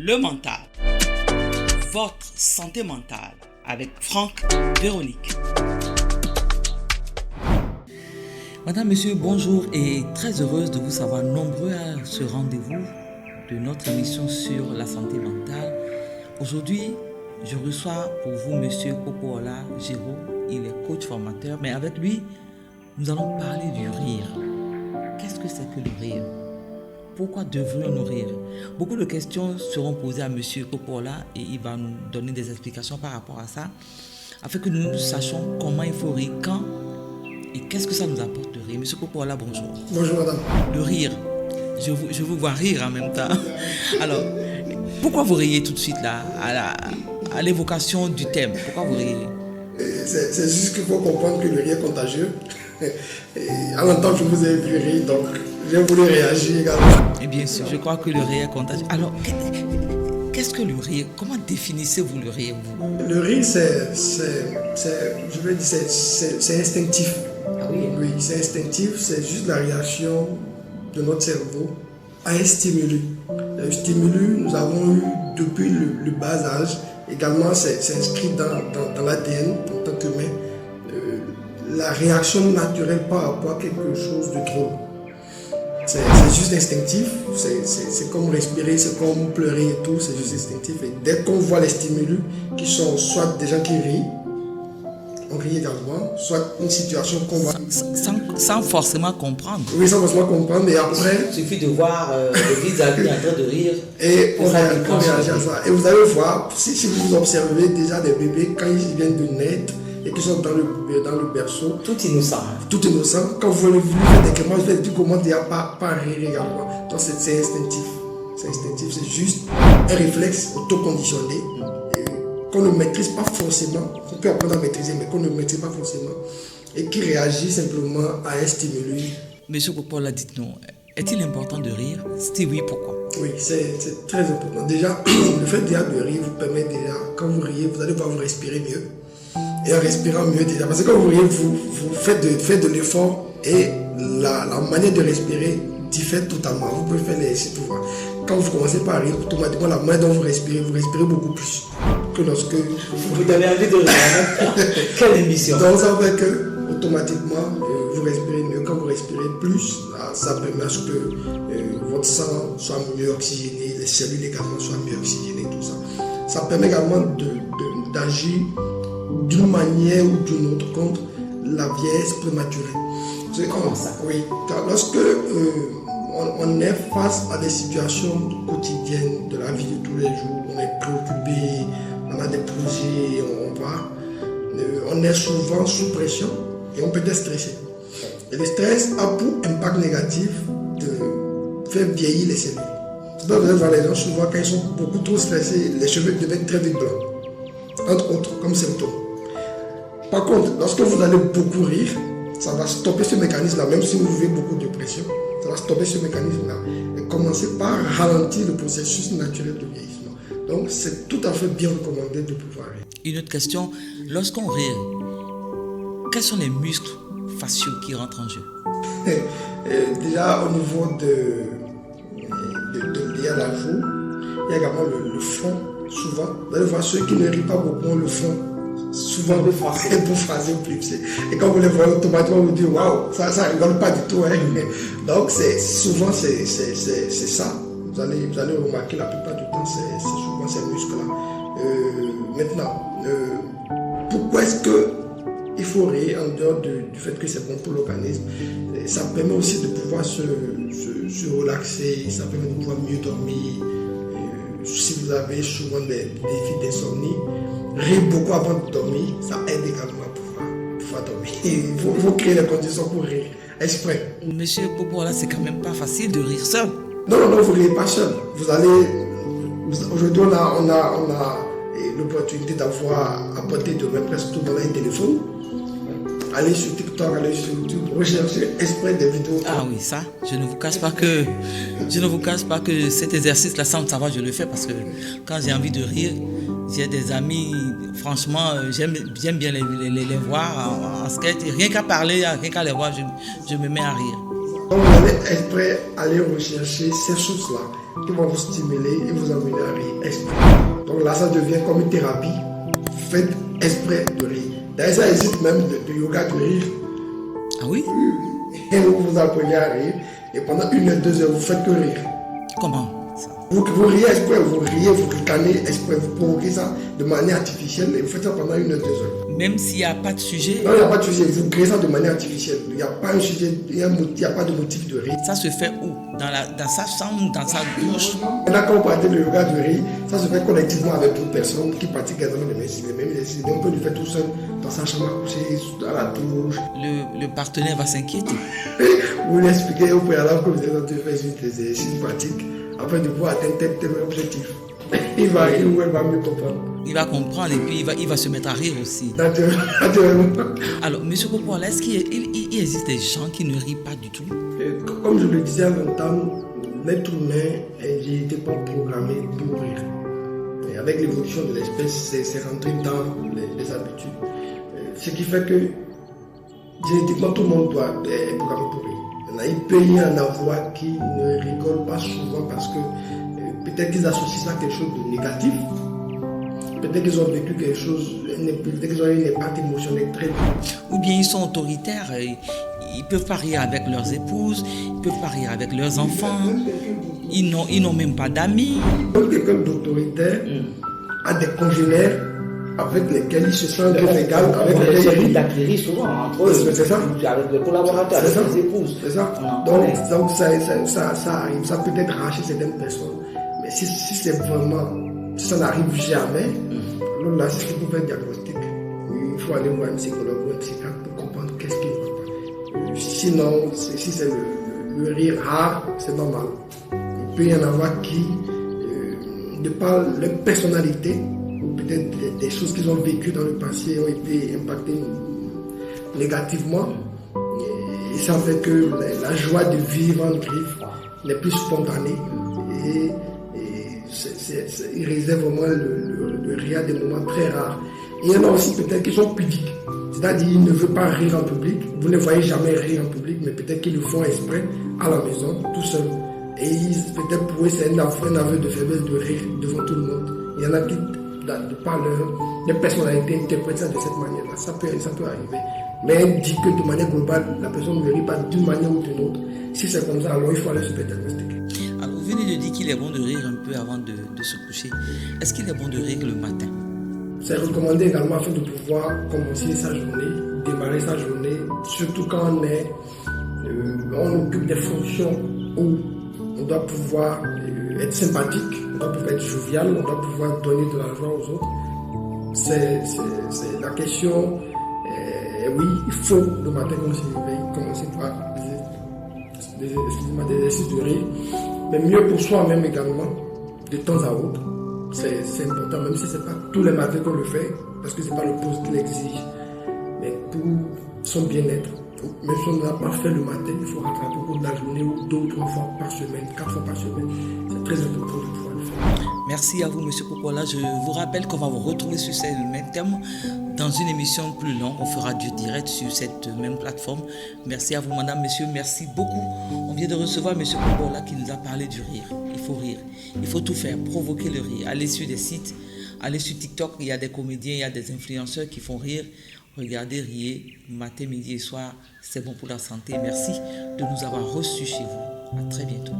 le mental. Votre santé mentale avec Franck Véronique. Madame, monsieur, bonjour et très heureuse de vous savoir nombreux à ce rendez-vous de notre émission sur la santé mentale. Aujourd'hui, je reçois pour vous monsieur Popoola Giraud. Il est coach formateur, mais avec lui, nous allons parler du rire. Qu'est-ce que c'est que le rire? Pourquoi devrions-nous rire? Beaucoup de questions seront posées à monsieur Popoola et il va nous donner des explications par rapport à ça, afin que nous sachions comment il faut rire, quand et qu'est-ce que ça nous apporte de rire. Monsieur Popoola, bonjour. Bonjour madame. Le rire, je vous vois rire en même temps. Alors, pourquoi vous riez tout de suite là, à l'évocation du thème? Pourquoi vous riez? C'est juste qu'il faut comprendre que le rire est contagieux. Et en même temps, je vous ai vu rire, donc j'ai voulu réagir également. Et bien sûr, je crois que le rire est contagieux. Alors, qu'est-ce que le rire? Comment définissez-vous le rire, vous? Le rire, c'est instinctif. Ah oui? Oui, c'est instinctif, c'est juste la réaction de notre cerveau à un stimulus. Le stimulus, nous avons eu depuis le bas âge. Également, c'est inscrit dans l'ADN en tant qu'humain. La réaction naturelle par rapport à quelque chose de drôle. C'est juste instinctif, c'est comme respirer, c'est comme pleurer et tout, c'est juste instinctif. Et dès qu'on voit les stimulus qui sont soit des gens qui rient, on rit également, soit une situation qu'on voit. Sans forcément comprendre. Oui, sans forcément comprendre, et après... Il suffit de voir le visage en train de rire. Et on réagit à ça. Et vous allez voir, si vous observez déjà des bébés, quand ils viennent de naître, et qui sont dans le berceau. Tout innocent. Tout innocent. Quand vous faites des cléments, vous faites du comment déjà pas rire également. Donc c'est instinctif. C'est instinctif, c'est juste un réflexe auto-conditionné qu'on ne maîtrise pas forcément, qu'on peut apprendre à maîtriser, mais qu'on ne maîtrise pas forcément, et qui réagit simplement à un stimulus. Monsieur Popoola, dites-nous, est-il important de rire? Si oui, pourquoi? Oui, c'est très important. Déjà, le fait déjà de rire vous permet déjà, quand vous riez, vous allez pouvoir vous respirer mieux. Et en respirant mieux déjà. Parce que quand vous riez, vous faites de l'effort et la manière de respirer diffère totalement. Vous pouvez faire les pour voir. Quand vous commencez par rire, automatiquement la manière dont vous respirez beaucoup plus que lorsque vous donnez envie de rire. Quelle émission! Donc ça fait que automatiquement vous respirez mieux. Quand vous respirez plus, ça permet à ce que votre sang soit mieux oxygéné, les cellules également soient mieux oxygénées, tout ça. Ça permet également d'agir d'une manière ou d'une autre contre la vieillesse prématurée. C'est comment ça? Oui, car lorsque on est face à des situations quotidiennes de la vie de tous les jours, on est préoccupé, on a des projets, on est souvent sous pression et on peut être stressé. Et le stress a pour impact négatif de faire vieillir les cellules. C'est pour ça que vous allez voir les gens souvent quand ils sont beaucoup trop stressés, les cheveux deviennent très vite blancs, entre autres comme symptômes. Par contre, lorsque vous allez beaucoup rire, ça va stopper ce mécanisme-là, même si vous vivez beaucoup de pression, ça va stopper ce mécanisme-là et commencer par ralentir le processus naturel de vieillissement. Donc, c'est tout à fait bien recommandé de pouvoir rire. Une autre question, lorsqu'on rit, quels sont les muscles faciaux qui rentrent en jeu? Déjà, au niveau de lié à la joue, il y a également le front, souvent. Vous allez voir ceux qui ne rient pas beaucoup ont le front souvent pour phraser plus. Et quand vous les voyez automatiquement, vous dites waouh, ça rigole pas du tout. Hein. Donc souvent c'est ça. Vous allez remarquer la plupart du temps, c'est souvent ces muscles-là. Maintenant, pourquoi est-ce qu'il faut rire en dehors du fait que c'est bon pour l'organisme? Ça permet aussi de pouvoir se relaxer, ça permet de pouvoir mieux dormir. Si vous avez souvent des défis d'insomnie, rire beaucoup avant de dormir, ça aide également à pouvoir dormir. Il faut créer les conditions pour rire, exprès. Monsieur Popoola, c'est quand même pas facile de rire seul. Non, vous ne riez pas seul. Aujourd'hui, on a l'opportunité d'avoir à portée de main presque tout le monde a un téléphone. Allez sur TikTok, allez sur YouTube, recherchez exprès des vidéos. Ah oui, ça, je ne vous cache pas que cet exercice-là, sans le savoir, je le fais parce que quand j'ai envie de rire, j'ai des amis, franchement, j'aime bien les voir en skate. Et rien qu'à parler, rien qu'à les voir, je me mets à rire. Donc vous allez exprès aller rechercher ces choses-là qui vont vous stimuler et vous amener à rire exprès. Donc là, ça devient comme une thérapie. Faites exprès de rire. D'ailleurs, ça existe même de yoga de rire. Ah oui? Et vous apprenez à rire. Et pendant 1 heure, 2 heures, vous faites que rire. Comment ça? Vous riez exprès, vous riez, vous ricanez exprès, vous provoquez ça de manière artificielle et vous faites ça pendant 1 heure, 2 heures. Même s'il n'y a pas de sujet? Non, il n'y a pas de sujet, vous créez ça de manière artificielle. Il n'y a pas un sujet, il n'y a pas de motif de rire. Ça se fait où? Dans sa chambre, dans sa douche? Maintenant, quand on pratique le yoga de rire, ça se fait collectivement avec d'autres personnes qui pratiquent également les mêmes exercices. On peut le faire tout seul, dans sa chambre à coucher, à la douche. Le partenaire va s'inquiéter. Vous lui expliquez au préalable que vous êtes en train de faire juste des exercices pratiques afin de pouvoir atteindre tel objectif. Il va ou elle va mieux comprendre. Il va comprendre et puis il va se mettre à rire aussi. Naturellement. Alors, M. Popola, est-ce qu'il existe des gens qui ne rient pas du tout? Comme je le disais en même temps, l'être humain n'était pas programmé pour rire. Et avec l'évolution de l'espèce, c'est rentré dans les habitudes. Ce qui fait que génétiquement, tout le monde est programmé pour rire. Il peut y en avoir qui ne rigolent pas souvent parce que peut-être qu'ils associent ça à quelque chose de négatif. Peut-être qu'ils ont vécu quelque chose, peut-être qu'ils ont eu un impact émotionnel très dur. Ou bien ils sont autoritaires, ils ne peuvent pas rire avec leurs épouses, ils ne peuvent pas rire avec leurs enfants, ils n'ont même pas d'amis. Même quelqu'un d'autoritaire a des congénères avec lesquels ils se sentent égal, avec lesquels ils d'acquérir souvent entre eux. C'est ça. Avec les collaborateurs, avec les épouses. C'est ça. Donc ça arrive, ça peut être arraché certaines personnes. Mais si c'est vraiment, si ça n'arrive jamais, alors là, c'est ce qu'il faut faire un diagnostic. Il faut aller voir un psychologue ou un psychiatre pour comprendre qu'est-ce qui ne va pas. Sinon, si c'est le rire rare, c'est normal. Il peut y en avoir qui, de par leur personnalité, peut-être des choses qu'ils ont vécues dans le passé ont été impactées négativement. Et ça fait que la joie de vivre en griffe n'est plus spontanée. Et ils réservent vraiment le rire à des moments très rares. Et il y en a aussi peut-être qui sont pudiques. C'est-à-dire qu'ils ne veulent pas rire en public. Vous ne voyez jamais rire en public, mais peut-être qu'ils le font exprès à la maison, tout seul. Et peut-être pour eux, c'est un aveu de faiblesse de rire devant tout le monde. Il y en a qui, de par leur personnalité, interprètent ça de cette manière-là. Ça peut arriver. Mais elle dit que de manière globale, la personne ne rit pas d'une manière ou d'une autre. Si c'est comme ça, alors il faut aller se faire diagnostiquer. Alors, vous venez de dire qu'il est bon de rire un peu avant de se coucher. Est-ce qu'il est bon de rire le matin? C'est recommandé également afin de pouvoir commencer sa journée, démarrer sa journée, surtout quand on occupe des fonctions où on doit pouvoir être sympathique, on doit pouvoir être jovial, on doit pouvoir donner de la joie aux autres. C'est la question. Oui, il faut le matin quand on se réveille, commencer par des exercices de rire, mais mieux pour soi-même également, de temps à autre. C'est important, même si ce n'est pas tous les matins qu'on le fait, parce que ce n'est pas le poste qui l'exige. Mais pour son bien-être, même si on n'a pas fait le matin, il faut rattraper au cours de la journée, ou 2 ou 3 fois par semaine, 4 fois par semaine. C'est très important de pouvoir le faire. Merci à vous, M. Popola. Je vous rappelle qu'on va vous retrouver sur ces mêmes thèmes dans une émission plus longue. On fera du direct sur cette même plateforme. Merci à vous, madame, monsieur. Merci beaucoup. On vient de recevoir M. Popola qui nous a parlé du rire. Il faut rire. Il faut tout faire, provoquer le rire. Allez sur des sites, allez sur TikTok. Il y a des comédiens, il y a des influenceurs qui font rire. Regardez, riez, matin, midi et soir. C'est bon pour la santé. Merci de nous avoir reçus chez vous. À très bientôt.